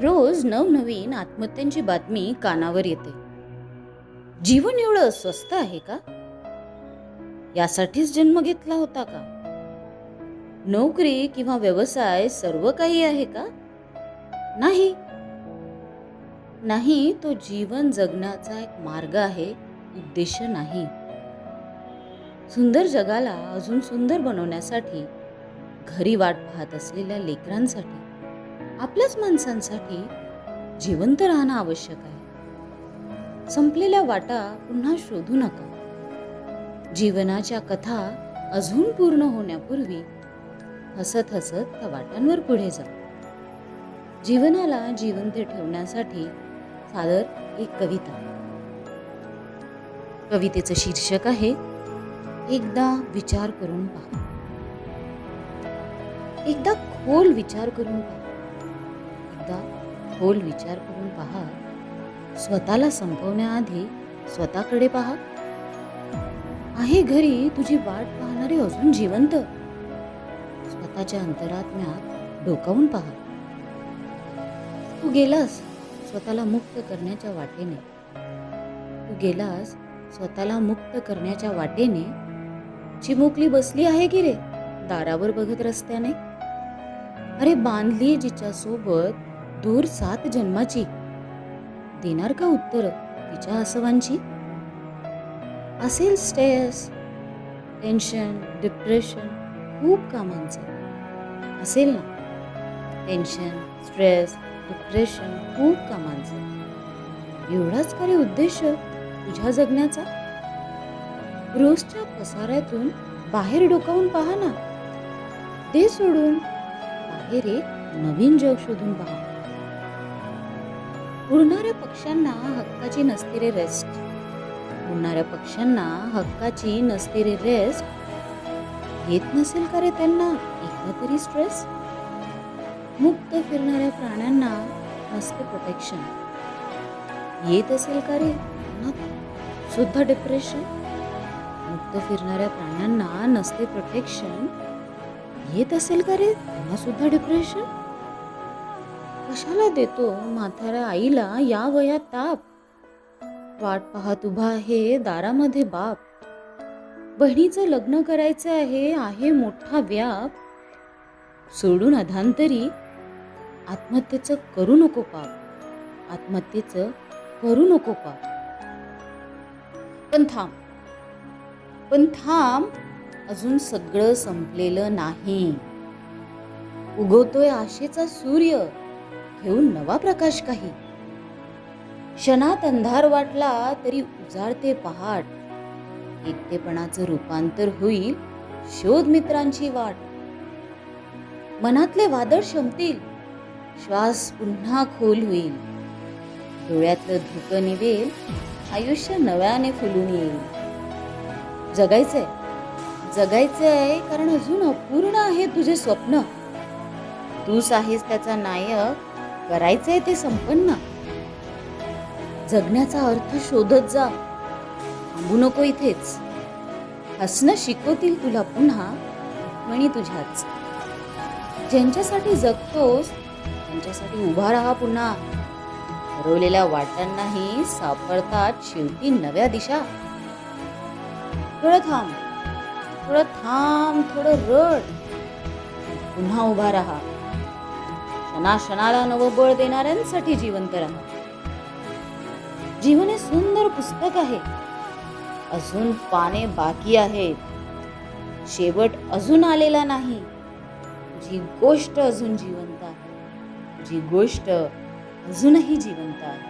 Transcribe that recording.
रोज नवनवीन आत्महत्यांची बातमी कानावर येते. जीवन एवढं स्वस्त आहे का? यासाठीच जन्म घेतला होता का? नोकरी किंवा व्यवसाय सर्व काही आहे का? नाही नाही, तो जीवन जगण्याचा एक मार्ग आहे, उद्देश नाही. सुंदर जगाला अजून सुंदर बनवण्यासाठी, घरी वाट पाहत असलेल्या लेकरांसाठी, आपल्याच माणसांसाठी जिवंत राहणं आवश्यक आहे. संपलेल्या वाटा पुन्हा शोधू नका. जीवनाच्या कथा अजून पूर्ण होण्यापूर्वी हसत हसत त्या वाटांवर पुढे जा. जीवनाला जिवंत ठेवण्यासाठी सादर एक कविता. कवितेचं शीर्षक आहे एकदा विचार करून पहा. एकदा खोल विचार करून पहा. एकदा खोल विचार करून पहा. स्वतःला संपवण्याआधी स्वतःकडे पहा. आहे घरी तुझी वाट पाहणारे अजून जिवंत. स्वतःच्या अंतरात्म्यात डोकावून पहा. तू गेलास स्वतःला मुक्त करण्याच्या वाटेने. तू गेलास स्वतःला मुक्त करण्याच्या वाटेने. चिमुकली बसली आहे की रे दारावर बघत रस्त्याने. अरे बांधली जिच्या सोबत दूर 7 जन्माची. देणार का उत्तर तिच्या आसवांची? असेल स्ट्रेस, टेन्शन, डिप्रेशन, खूप कामांचं असेल ना. टेन्शन, स्ट्रेस, डिप्रेशन, खूप कामांचं. एवढाच का रे उद्देश तुझ्या जगण्याचा? रोजच्या पसाऱ्यातून बाहेर डोकावून पहा ना. ते सोडून बाहेर एक नवीन जग शोधून पहा. उडणाऱ्या पक्ष्यांना हक्काची नसते रे रेस्ट. उडणाऱ्या पक्ष्यांना हक्काची नसते रे रेस्ट. येत नसेल का रे त्यांना एकदा तरी स्ट्रेस? मुक्त फिरणाऱ्या प्राण्यांना नसते प्रोटेक्शन. येत असेल का रे त्यांना सुद्धा डिप्रेशन? मुक्त फिरणाऱ्या प्राण्यांना नसते प्रोटेक्शन. येत असेल का रे त्यांना सुद्धा डिप्रेशन? कशाला देतो म्हाताऱ्या आईला या वयात ताप? वाट पाहत उभा आहे दारामध्ये बाप. बहिणीचं लग्न करायचं आहे मोठा व्याप. सोडून अधांतरी आत्महत्येचं करू नको पाप. आत्महत्येचं करू नको पाप. पण थांब, अजून सगळं संपलेलं नाही. उगवतोय आशेचा सूर्य, घेऊन नवा प्रकाश काही. क्षणात अंधार वाटला तरी उजाडते पहाट. एकटेपणाचं रूपांतर होईल, शोध मित्रांची वाट. मनातले वादळ शमतील, श्वास पुन्हा खोल होईल. डोळ्यातलं धुकं निवेल, आयुष्य नव्याने फुलून येईल. जगायचंय कारण अजून अपूर्ण आहे तुझे स्वप्न. तूच आहेस त्याचा नायक, करायचंय ते संपन्न. जगण्याचा अर्थ शोधत जा, थांबू नको इथेच. हसणं शिकवतील तुला पुन्हा आठवणी तुझ्याच. ज्यांच्यासाठी जगतोस त्यांच्यासाठी उभा राहा पुन्हा. हरवलेल्या वाटांनाही सापडतात शेवटी नव्या दिशा. थोडं थांब, थोडं रड, पुन्हा उभा राहा. क्षणाला नवं बळ देणाऱ्यांसाठी जिवंत राहा. जीवन हे सुंदर पुस्तक आहे, अजून पाने बाकी आहेत. शेवट अजून आलेला नाही. जी गोष्ट अजून जिवंत आहे, जी गोष्ट अजूनही जिवंत आहे.